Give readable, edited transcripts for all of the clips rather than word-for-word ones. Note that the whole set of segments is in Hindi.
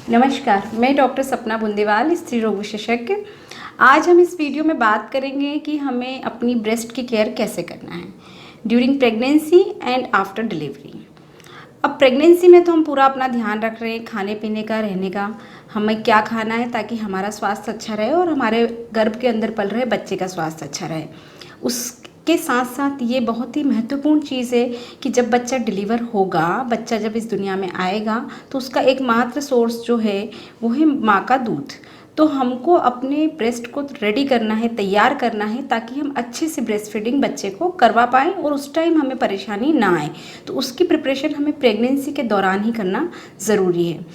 नमस्कार, मैं डॉक्टर सपना बुंदेवाल, स्त्री रोग विशेषज्ञ। आज हम इस वीडियो में बात करेंगे कि हमें अपनी ब्रेस्ट की केयर कैसे करना है during pregnancy and after delivery. अब प्रेगनेंसी में तो हम पूरा अपना ध्यान रख रहे हैं, खाने पीने का, रहने का, हमें क्या खाना है ताकि हमारा स्वास्थ्य अच्छा रहे और हमारे गर्भ के अंदर पल रहे बच्चे का स्वास्थ्य अच्छा रहे। उसके साथ साथ ये बहुत ही महत्वपूर्ण चीज़ है कि जब बच्चा डिलीवर होगा, बच्चा जब इस दुनिया में आएगा तो उसका एकमात्र सोर्स जो है वो है माँ का दूध। तो हमको अपने ब्रेस्ट को रेडी करना है, तैयार करना है ताकि हम अच्छे से ब्रेस्ट फीडिंग बच्चे को करवा पाएँ और उस टाइम हमें परेशानी ना आए। तो उसकी प्रिपरेशन हमें प्रेगनेंसी के दौरान ही करना ज़रूरी है।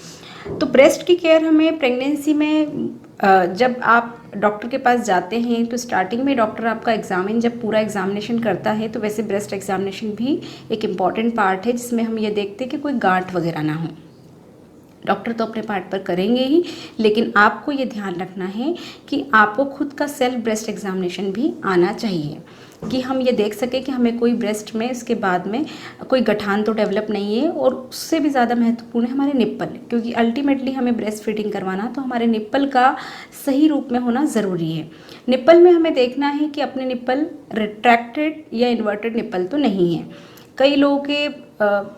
तो ब्रेस्ट की केयर हमें प्रेगनेंसी में जब आप डॉक्टर के पास जाते हैं तो स्टार्टिंग में डॉक्टर आपका जब पूरा एग्जामिनेशन करता है तो वैसे ब्रेस्ट एग्जामिनेशन भी एक इम्पॉर्टेंट पार्ट है जिसमें हम ये देखते हैं कि कोई गांठ वगैरह ना हो। डॉक्टर तो अपने पार्ट पर करेंगे ही, लेकिन आपको ये ध्यान रखना है कि आपको खुद का सेल्फ ब्रेस्ट एग्जामिनेशन भी आना चाहिए कि हम ये देख सकें कि हमें कोई ब्रेस्ट में इसके बाद में कोई गठान तो डेवलप नहीं है। और उससे भी ज़्यादा महत्वपूर्ण है हमारे निप्पल, क्योंकि अल्टीमेटली हमें ब्रेस्ट फीडिंग करवाना तो हमारे निप्पल का सही रूप में होना ज़रूरी है। निप्पल में हमें देखना है कि अपने निप्पल रिट्रैक्टेड या इन्वर्टेड निप्पल तो नहीं है। कई लोगों के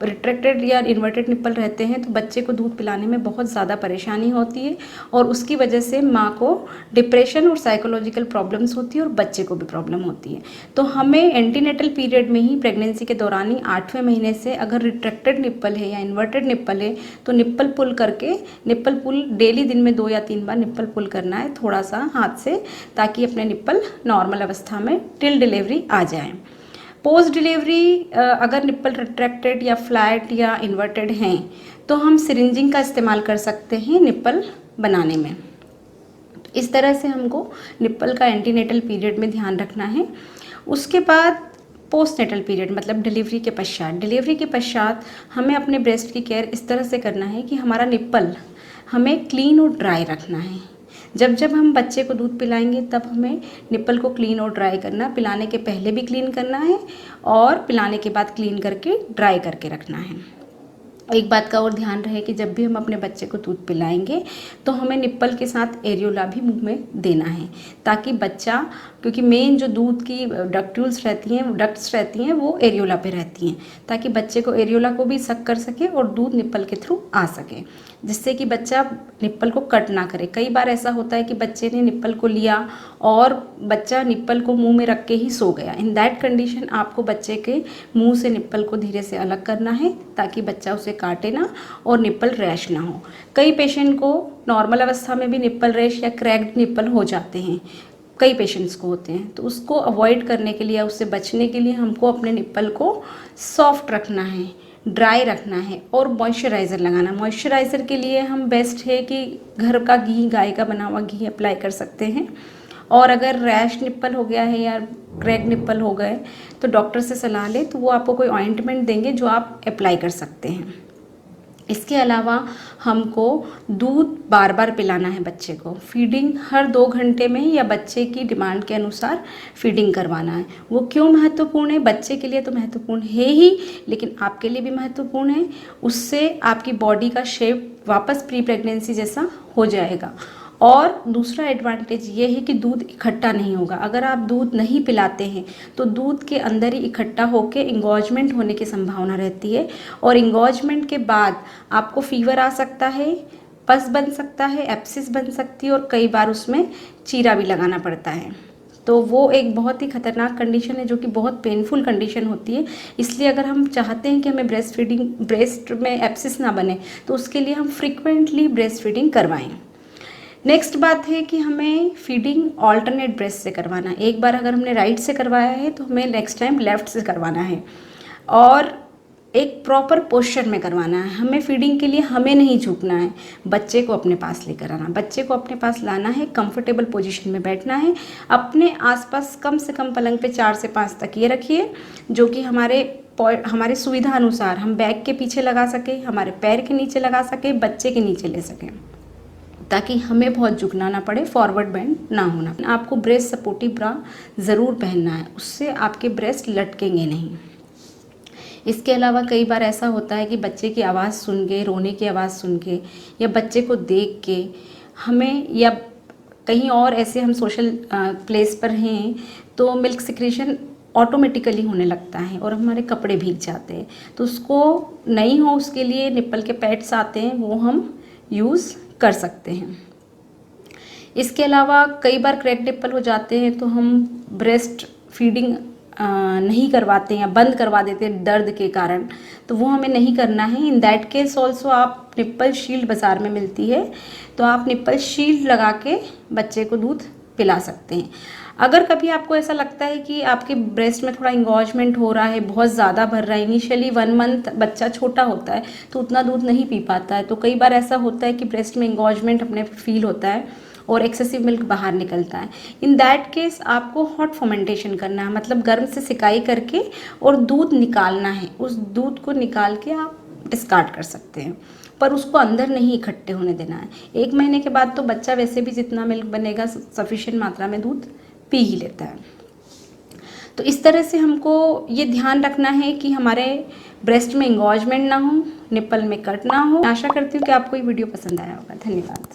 रिट्रैक्टेड या इन्वर्टेड निप्पल रहते हैं तो बच्चे को दूध पिलाने में बहुत ज़्यादा परेशानी होती है और उसकी वजह से माँ को डिप्रेशन और साइकोलॉजिकल प्रॉब्लम्स होती है और बच्चे को भी प्रॉब्लम होती है। तो हमें एंटीनेटल पीरियड में ही, प्रेगनेंसी के दौरान ही 8वें महीने से अगर रिट्रैक्टेड निप्पल है या इन्वर्टेड निप्पल है तो निप्पल पुल करके, निप्पल पुल डेली दिन में 2 या 3 बार निप्पल पुल करना है थोड़ा सा हाथ से, ताकि अपने निप्पल नॉर्मल अवस्था में टिल डिलीवरी आ जाए। पोस्ट डिलीवरी अगर निप्पल रिट्रैक्टेड या फ्लैट या इन्वर्टेड हैं तो हम सिरिंजिंग का इस्तेमाल कर सकते हैं निप्पल बनाने में। इस तरह से हमको निप्पल का एंटीनेटल पीरियड में ध्यान रखना है। उसके बाद पोस्ट नेटल पीरियड मतलब डिलीवरी के पश्चात हमें अपने ब्रेस्ट की केयर इस तरह से करना है कि हमारा निप्पल हमें क्लीन और ड्राई रखना है। जब हम बच्चे को दूध पिलाएंगे तब हमें निप्पल को क्लीन और ड्राई करना, पिलाने के पहले भी क्लीन करना है और पिलाने के बाद क्लीन करके ड्राई करके रखना है। एक बात का और ध्यान रहे कि जब भी हम अपने बच्चे को दूध पिलाएंगे तो हमें निप्पल के साथ एरियोला भी मुंह में देना है ताकि बच्चा, क्योंकि मेन जो दूध की डक्ट्स रहती हैं वो एरियोला पे रहती हैं, ताकि बच्चे को एरियोला को भी सक कर सके और दूध निप्पल के थ्रू आ सके, जिससे कि बच्चा निप्पल को कट ना करे। कई बार ऐसा होता है कि बच्चे ने निप्पल को लिया और बच्चा निप्पल को मुंह में रख के ही सो गया। इन दैट कंडीशन आपको बच्चे के मुंह से निप्पल को धीरे से अलग करना है ताकि बच्चा उसे काटे ना और निप्पल रैश ना हो। कई पेशेंट को नॉर्मल अवस्था में भी निप्पल रैश या क्रैक्ड निप्पल हो जाते हैं, कई पेशेंट्स को होते हैं। तो उसको अवॉइड करने के लिए, उससे बचने के लिए हमको अपने निप्पल को सॉफ्ट रखना है, ड्राई रखना है और मॉइस्चराइज़र लगाना। मॉइस्चराइज़र के लिए हम बेस्ट है कि घर का घी, गाय का बना हुआ घी अप्लाई कर सकते हैं। और अगर रैश निप्पल हो गया है या क्रैक निप्पल हो गए तो डॉक्टर से सलाह लें, तो वो आपको कोई ऑइंटमेंट देंगे जो आप अप्लाई कर सकते हैं। इसके अलावा हमको दूध बार बार पिलाना है बच्चे को। फीडिंग हर 2 घंटे में या बच्चे की डिमांड के अनुसार फीडिंग करवाना है। वो क्यों महत्वपूर्ण है? बच्चे के लिए तो महत्वपूर्ण है ही, लेकिन आपके लिए भी महत्वपूर्ण है। उससे आपकी बॉडी का शेप वापस प्री प्रेगनेंसी जैसा हो जाएगा। और दूसरा एडवांटेज ये है कि दूध इकट्ठा नहीं होगा। अगर आप दूध नहीं पिलाते हैं तो दूध के अंदर ही इकट्ठा होकर इंगॉजमेंट होने की संभावना रहती है और इंगॉजमेंट के बाद आपको फीवर आ सकता है, पस बन सकता है, एब्सिस बन सकती है और कई बार उसमें चीरा भी लगाना पड़ता है। तो वो एक बहुत ही खतरनाक कंडीशन है जो कि बहुत पेनफुल कंडीशन होती है। इसलिए अगर हम चाहते हैं कि हमें ब्रेस्ट में एब्सिस ना बने तो उसके लिए हम फ्रिक्वेंटली ब्रेस्ट फीडिंग करवाएं। नेक्स्ट बात है कि हमें फीडिंग ऑल्टरनेट ब्रेस्ट से करवाना है। एक बार अगर हमने राइट से करवाया है तो हमें नेक्स्ट टाइम लेफ़्ट से करवाना है और एक प्रॉपर पोस्चर में करवाना है। हमें फीडिंग के लिए हमें नहीं झुकना है, बच्चे को अपने पास लेकर आना, बच्चे को अपने पास लाना है, कंफर्टेबल पोजीशन में बैठना है। अपने आसपास कम से कम पलंग पे 4 से 5 तकिए रखिए जो कि हमारे सुविधा अनुसार हम बैक के पीछे लगा सके, हमारे पैर के नीचे लगा सके, बच्चे के नीचे ले सकें, ताकि हमें बहुत झुकना ना पड़े, फॉरवर्ड बेंड ना होना। आपको ब्रेस्ट सपोर्टिव ब्रा ज़रूर पहनना है, उससे आपके ब्रेस्ट लटकेंगे नहीं। इसके अलावा कई बार ऐसा होता है कि बच्चे की आवाज़ सुन के, रोने की आवाज़ सुन के या बच्चे को देख के हमें, या कहीं और ऐसे हम सोशल प्लेस पर हैं तो मिल्क सिक्रेशन ऑटोमेटिकली होने लगता है और हमारे कपड़े भीग जाते हैं। तो उसको नहीं हो, उसके लिए निप्पल के पैड्स आते हैं, वो हम यूज़ कर सकते हैं। इसके अलावा कई बार क्रैक निप्पल हो जाते हैं तो हम ब्रेस्ट फीडिंग नहीं करवाते हैं या बंद करवा देते हैं दर्द के कारण, तो वो हमें नहीं करना है। इन दैट केस ऑल्सो आप निप्पल शील्ड बाज़ार में मिलती है, तो आप निप्पल शील्ड लगा के बच्चे को दूध पिला सकते हैं। अगर कभी आपको ऐसा लगता है कि आपके ब्रेस्ट में थोड़ा इंगॉजमेंट हो रहा है, बहुत ज़्यादा भर रहा है, इनिशियली 1 मंथ बच्चा छोटा होता है तो उतना दूध नहीं पी पाता है, तो कई बार ऐसा होता है कि ब्रेस्ट में इंगॉजमेंट अपने फील होता है और एक्सेसिव मिल्क बाहर निकलता है। इन दैट केस आपको हॉट फर्मेंटेशन करना है, मतलब गर्म से सिकाई करके और दूध निकालना है। उस दूध को निकाल के आप डिस्कार्ड कर सकते हैं, पर उसको अंदर नहीं इकट्ठे होने देना है। 1 महीने के बाद तो बच्चा वैसे भी जितना मिल्क बनेगा सफिशिएंट मात्रा में दूध पी ही लेता है। तो इस तरह से हमको ये ध्यान रखना है कि हमारे ब्रेस्ट में इंगॉजमेंट ना हो, निप्पल में कट ना हो। आशा करती हूँ कि आपको ये वीडियो पसंद आया होगा। धन्यवाद।